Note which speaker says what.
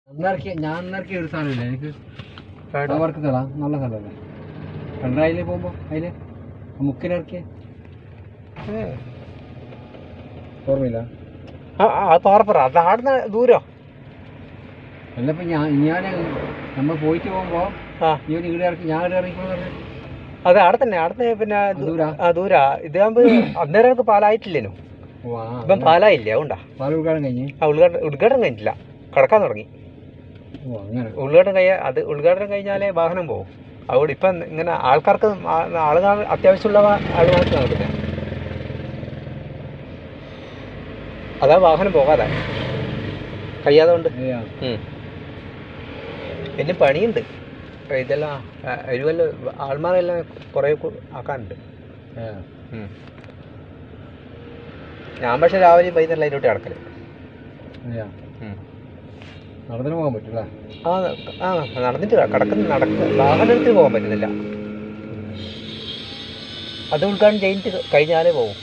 Speaker 1: ഞാൻ ഒരു സാധനമില്ല എനിക്ക് വർക്ക് തരാം. നല്ല സ്ഥലമല്ലേ പിണറായില് പോകുമ്പോ അതില് മുക്കിനിറക്കിയ ഓർമ്മയില്ല.
Speaker 2: തോറപ്പുറ അത് ആടുന്ന ദൂരോ
Speaker 1: അല്ല. ഇപ്പൊ ഞാൻ നമ്മൾ പോയിട്ട് പോകുമ്പോ ഈ ഈടെ ഇറക്കി ഞാൻ ഇവിടെ ഇറങ്ങിക്കോന്ന് പറഞ്ഞു.
Speaker 2: അതെ അവിടെ തന്നെ പിന്നെ ദൂരാ ഇതാകുമ്പോ അന്നേരം നമുക്ക് പാലായിട്ടില്ലേനു. ഇപ്പം പാലായില്ലേ അതുകൊണ്ടാ
Speaker 1: പാൽ ഉദ്ഘാടനം കഴിഞ്ഞ്.
Speaker 2: ഉദ്ഘാടനം കഴിഞ്ഞില്ല, കടക്കാൻ തുടങ്ങി. ഉദ്ഘാടനം കഴിഞ്ഞാലേ വാഹനം പോകും. അതുകൊണ്ട് ഇപ്പം ഇങ്ങനെ ആൾക്കാർക്ക് ആളുകൾ അത്യാവശ്യമുള്ള ആളുകൾക്ക് നടക്കുന്നത് അതാ വാഹനം പോകാതെ കഴിയാതെ കൊണ്ട്. പിന്നെ പണിയുണ്ട് ഇതെല്ലാം എഴുവല്ല ആൾമാരെല്ലാം കുറേ ആക്കാനുണ്ട്. ഞാൻ പക്ഷെ രാവിലെ വൈകുന്നേരം അതിലോട്ട് കിടക്കല്.
Speaker 1: നടന്നിട്ട് പോകാൻ പറ്റില്ല.
Speaker 2: നടന്നിട്ട് വാഹനം എടുത്തിട്ട് പോകാൻ പറ്റുന്നില്ല. അത് ഉദ്ഘാടനം ചെയ്തിട്ട് കഴിഞ്ഞാലേ പോകും.